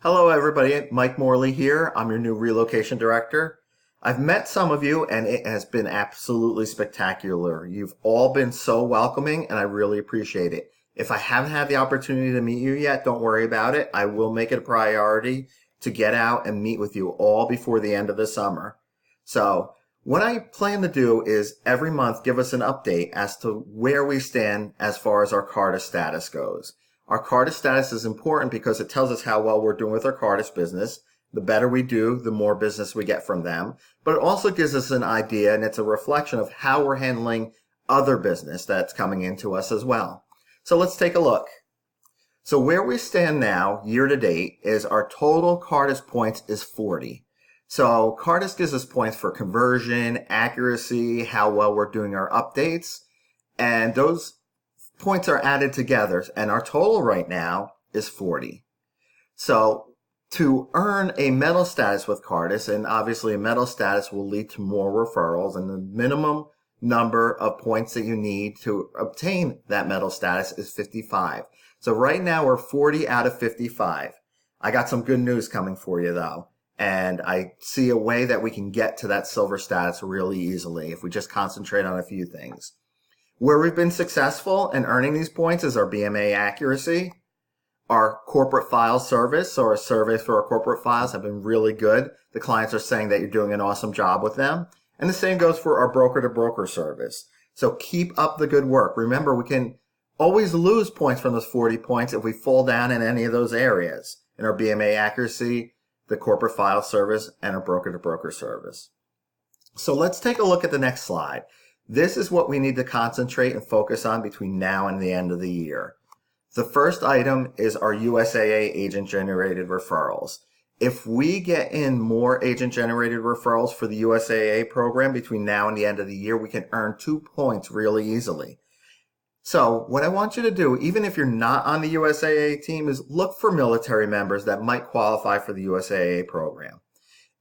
Hello, everybody. Mike Morley here. I'm your new relocation director. I've met some of you, and it has been absolutely spectacular. You've all been so welcoming, and I really appreciate it. If I haven't had the opportunity to meet you yet, don't worry about it. I will make it a priority to get out and meet with you all before the end of the summer. So, what I plan to do is every month give us an update as to where we stand as far as our Cardus status goes. Our Cardus status is important because it tells us how well we're doing with our Cardus business. The better we do, the more business we get from them. But it also gives us an idea, and it's a reflection of how we're handling other business that's coming into us as well. So let's take a look. So where we stand now, year to date, is our total Cardus points is 40. So Cardus gives us points for conversion, accuracy, how well we're doing our updates, and those points are added together, and our total right now is 40. So to earn a metal status with Cardus, and obviously a metal status will lead to more referrals, and the minimum number of points that you need to obtain that metal status is 55. So right now we're 40 out of 55. I got some good news coming for you though, and I see a way that we can get to that silver status really easily if we just concentrate on a few things. Where we've been successful in earning these points is our BMA accuracy, our corporate file service, so our surveys for our corporate files have been really good. The clients are saying that you're doing an awesome job with them. And the same goes for our broker-to-broker service. So keep up the good work. Remember, we can always lose points from those 40 points if we fall down in any of those areas, in our BMA accuracy, the corporate file service, and our broker-to-broker service. So let's take a look at the next slide. This is what we need to concentrate and focus on between now and the end of the year. The first item is our USAA agent-generated referrals. If we get in more agent-generated referrals for the USAA program between now and the end of the year, we can earn 2 points really easily. So what I want you to do, even if you're not on the USAA team, is look for military members that might qualify for the USAA program.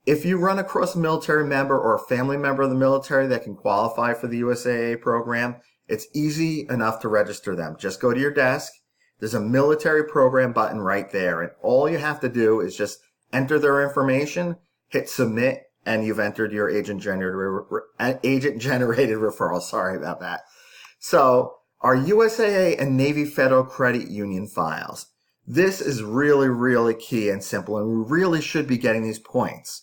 If you run across a military member or a family member of the military that can qualify for the USAA program, it's easy enough to register them. Just go to your desk. There's a military program button right there, and all you have to do is just enter their information, hit submit, and you've entered your agent-generated referral. Sorry about that. So our USAA and Navy Federal Credit Union files. This is really, really key and simple, and we really should be getting these points.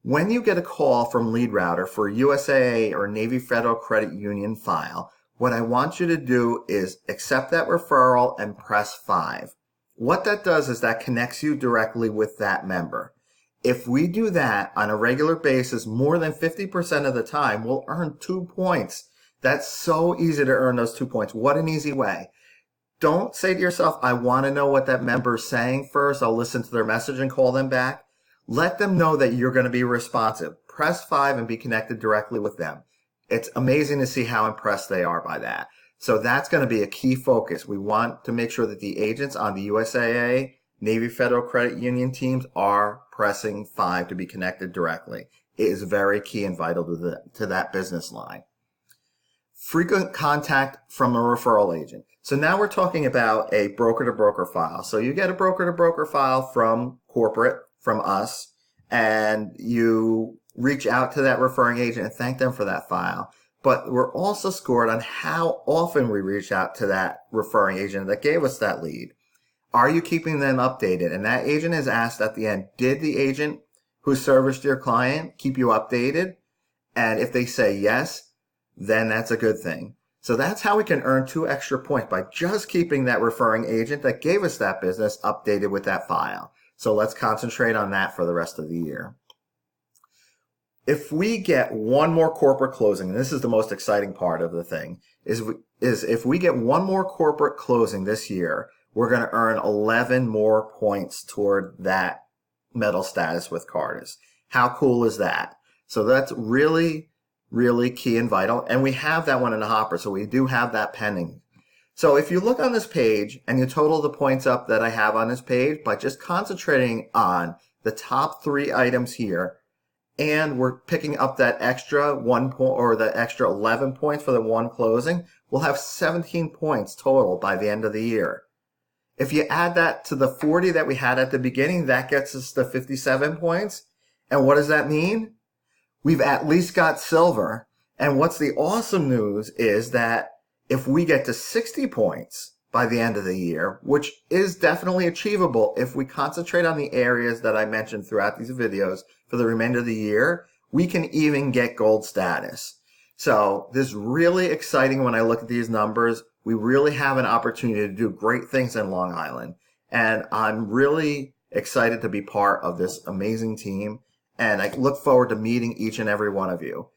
When you get a call from Lead Router for a USAA or Navy Federal Credit Union file, what I want you to do is accept that referral and press 5. What that does is that connects you directly with that member. If we do that on a regular basis, more than 50% of the time, we'll earn 2 points. That's so easy to earn those 2 points. What an easy way. Don't say to yourself, I want to know what that member is saying first. I'll listen to their message and call them back. Let them know that you're going to be responsive. Press 5 and be connected directly with them. It's amazing to see how impressed they are by that. So that's going to be a key focus. We want to make sure that the agents on the USAA, Navy Federal Credit Union teams are pressing 5 to be connected directly. It is very key and vital to that business line. Frequent contact from a referral agent. So now we're talking about a broker-to-broker file. So you get a broker-to-broker file from corporate, from us, and you reach out to that referring agent and thank them for that file. But we're also scored on how often we reach out to that referring agent that gave us that lead. Are you keeping them updated? And that agent is asked at the end, did the agent who serviced your client keep you updated? And if they say yes, then that's a good thing. So that's how we can earn 2 extra points, by just keeping that referring agent that gave us that business updated with that file. So let's concentrate on that for the rest of the year. If we get one more corporate closing, and this is the most exciting part of the thing, is if we get one more corporate closing this year, we're going to earn 11 more points toward that metal status with Cardus. How cool is that? So that's really, really key and vital. And we have that one in the hopper, so we do have that pending. So if you look on this page and you total the points up that I have on this page by just concentrating on the top 3 items here, and we're picking up that extra 1 point or the extra 11 points for the one closing, we'll have 17 points total by the end of the year. If you add that to the 40 that we had at the beginning, that gets us to 57 points. And what does that mean? We've at least got silver. And what's the awesome news is that if we get to 60 points by the end of the year, which is definitely achievable if we concentrate on the areas that I mentioned throughout these videos for the remainder of the year, we can even get gold status. So this is really exciting when I look at these numbers. We really have an opportunity to do great things in Long Island. And I'm really excited to be part of this amazing team. And I look forward to meeting each and every one of you.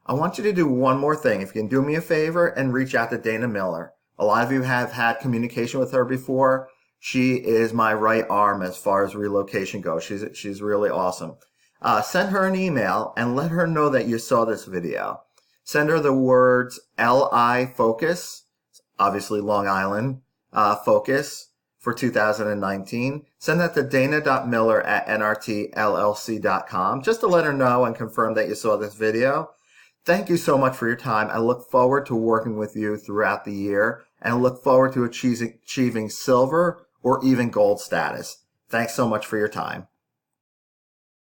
I want you to do one more thing. If you can do me a favor and reach out to Dana Miller. A lot of you have had communication with her before. She is my right arm as far as relocation goes. She's really awesome. Send her an email and let her know that you saw this video. Send her the words LI Focus, obviously Long Island Focus for 2019. Send that to dana.miller@nrtllc.com just to let her know and confirm that you saw this video. Thank you so much for your time. I look forward to working with you throughout the year and I look forward to achieving silver or even gold status. Thanks so much for your time.